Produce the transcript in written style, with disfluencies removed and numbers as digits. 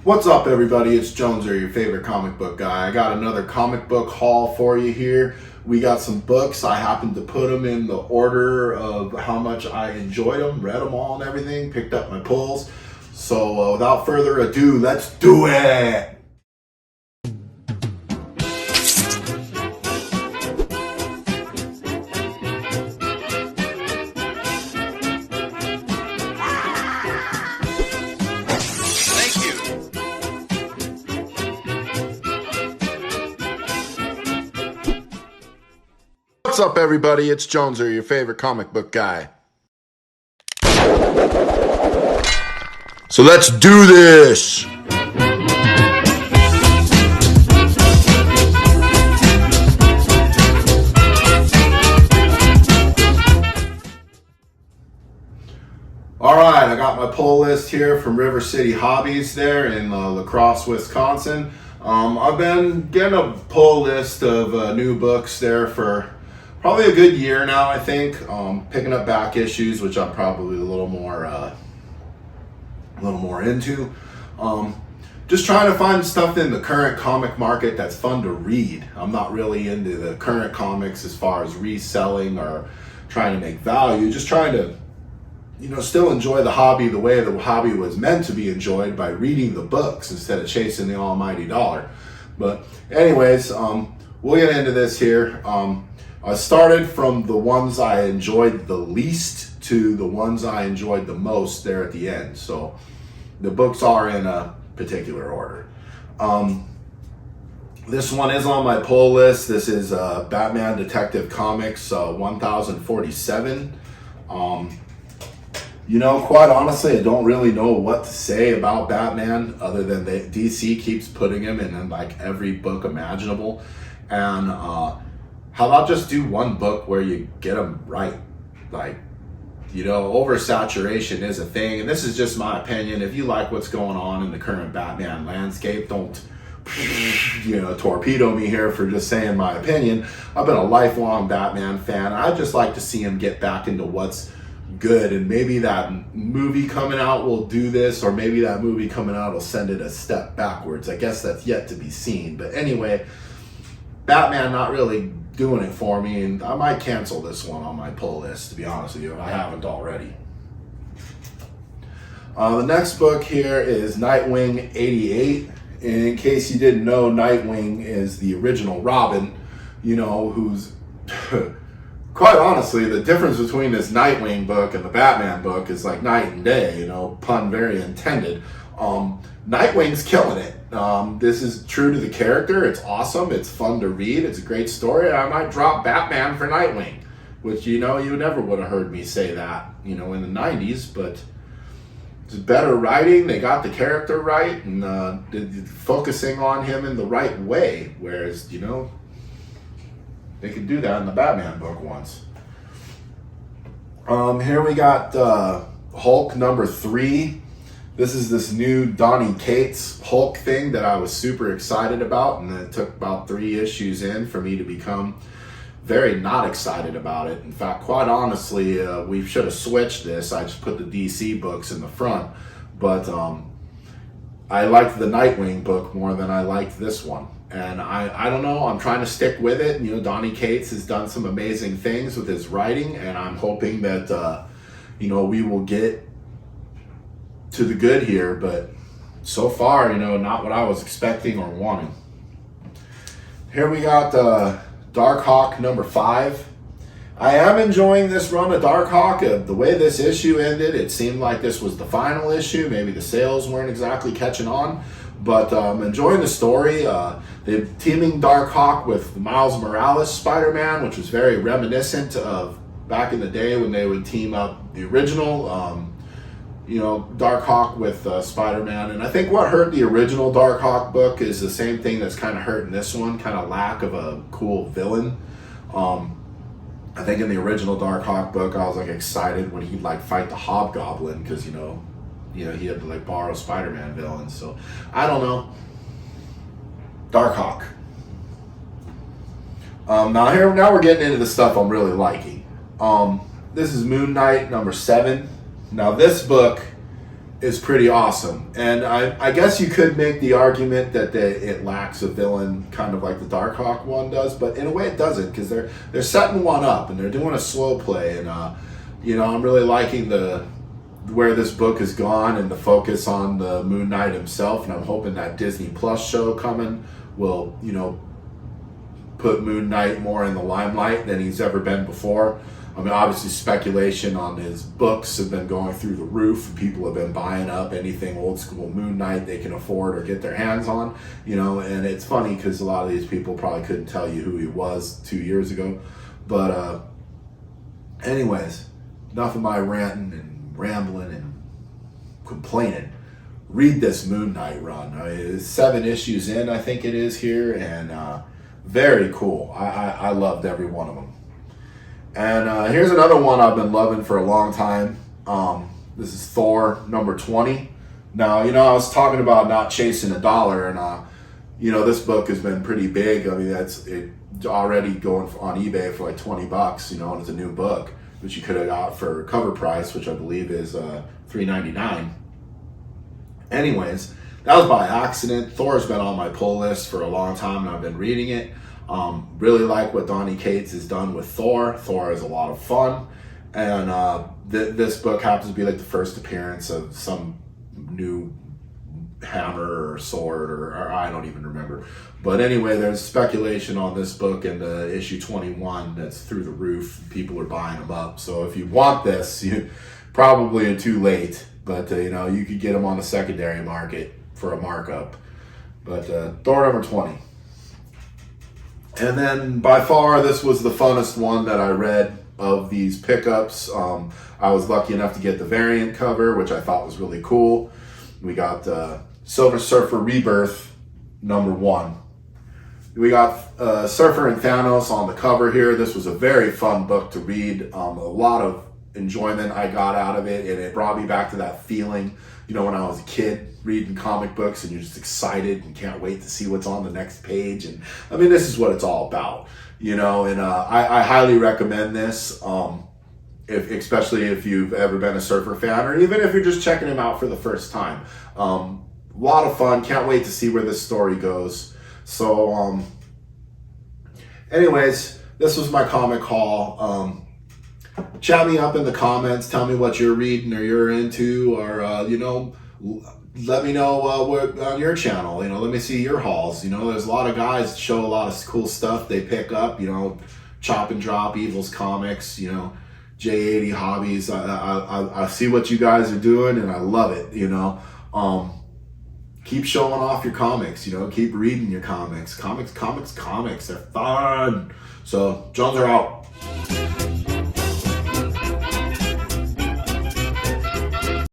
What's up, everybody? It's Joneser, your favorite comic book guy. I got another comic book haul for you here. We got some books. I happened to put them in the order of how much I enjoyed them, read them all and everything, picked up my pulls. So without further ado, let's do it! What's up, everybody? It's Joneser, your favorite comic book guy. So let's do this! Alright, I got my pull list here from River City Hobbies there in La Crosse, Wisconsin. I've been getting a pull list of new books there for probably a good year now, I think. Picking up back issues, which I'm probably a little more into. Just trying to find stuff in the current comic market that's fun to read. I'm not really into the current comics as far as reselling or trying to make value. Just trying to, still enjoy the hobby the way the hobby was meant to be enjoyed, by reading the books instead of chasing the almighty dollar. But anyways, we'll get into this here. I started from the ones I enjoyed the least to the ones I enjoyed the most there at the end. So the books are in a particular order. This one is on my pull list. This is Batman Detective Comics 1047. Quite honestly, I don't really know what to say about Batman other than that DC keeps putting him in like every book imaginable. And how about just do one book where you get them right? Oversaturation is a thing, and this is just my opinion. If you like what's going on in the current Batman landscape, don't torpedo me here for just saying my opinion. I've been a lifelong Batman fan. I just like to see him get back into what's good, and maybe that movie coming out will do this, or maybe that movie coming out will send it a step backwards. I guess that's yet to be seen. But anyway, Batman not really doing it for me, and I might cancel this one on my pull list, to be honest with you, if I haven't already. The next book here is Nightwing 88. In case you didn't know, Nightwing is the original Robin, who's quite honestly, the difference between this Nightwing book and the Batman book is like night and day, pun very intended. Nightwing's killing it. This is true to the character. It's awesome. It's fun to read. It's a great story. I might drop Batman for Nightwing, which, you never would have heard me say that, in the 90s, but it's better writing. They got the character right, and focusing on him in the right way, whereas, they could do that in the Batman book once. Here we got Hulk number 3. This is this new Donny Cates Hulk thing that I was super excited about, and it took about 3 issues in for me to become very not excited about it. In fact, quite honestly, we should have switched this. I just put the DC books in the front, but I liked the Nightwing book more than I liked this one. And I don't know, I'm trying to stick with it. Donny Cates has done some amazing things with his writing, and I'm hoping that, we will get to the good here, but so far, not what I was expecting or wanting. Here we got Darkhawk number 5. I am enjoying this run of Darkhawk. The way this issue ended, it seemed like this was the final issue. Maybe the sales weren't exactly catching on, but I'm enjoying the story. They're teaming Darkhawk with Miles Morales Spider-Man, which was very reminiscent of back in the day when they would team up the original Darkhawk with Spider-Man. And I think what hurt the original Darkhawk book is the same thing that's kind of hurting this one, kind of lack of a cool villain. I think in the original Darkhawk book, I was excited when he'd fight the Hobgoblin, because he had to borrow Spider-Man villains. So I don't know. Darkhawk. Now we're getting into the stuff I'm really liking. This is Moon Knight number 7. Now this book is pretty awesome. And I guess you could make the argument that it lacks a villain, kind of like the Darkhawk one does, but in a way it doesn't, because they're setting one up and they're doing a slow play. And I'm really liking where this book has gone and the focus on the Moon Knight himself. And I'm hoping that Disney Plus show coming will put Moon Knight more in the limelight than he's ever been before. I mean, obviously speculation on his books have been going through the roof. People have been buying up anything old school Moon Knight they can afford or get their hands on, and it's funny because a lot of these people probably couldn't tell you who he was 2 years ago. But anyways, enough of my ranting and rambling and complaining. Read this Moon Knight run. It's 7 issues in, I think it is here, and very cool. I loved every one of them. And here's another one I've been loving for a long time. This is Thor number 20. Now, I was talking about not chasing a dollar, and this book has been pretty big. I mean, it's already going on eBay for like $20, and it's a new book, which you could have got for cover price, which I believe is $3.99. Anyways, that was by accident. Thor's been on my pull list for a long time, and I've been reading it. Really like what Donny Cates has done with Thor. Thor is a lot of fun, and this book happens to be like the first appearance of some new hammer or sword, or I don't even remember. But anyway, there's speculation on this book in the issue 21 that's through the roof. People are buying them up. So if you want this, you probably are too late. But you could get them on the secondary market for a markup. But Thor number 20. And then by far, this was the funnest one that I read of these pickups. I was lucky enough to get the variant cover, which I thought was really cool. We got Silver Surfer Rebirth number 1. We got Surfer and Thanos on the cover here. This was a very fun book to read. A lot of enjoyment I got out of it, and it brought me back to that feeling, when I was a kid reading comic books and you're just excited and can't wait to see what's on the next page. And I mean, this is what it's all about, and I highly recommend this, especially if you've ever been a Surfer fan, or even if you're just checking him out for the first time. A lot of fun. Can't wait to see where this story goes. So anyways, this was my comic haul. Chat me up in the comments. Tell me what you're reading or you're into, or let me know what on your channel. Let me see your hauls. There's a lot of guys that show a lot of cool stuff they pick up. Chop and Drop, Evil's Comics. J80 Hobbies. I see what you guys are doing, and I love it. Keep showing off your comics. Keep reading your comics. Comics. They're fun. So Jones are out.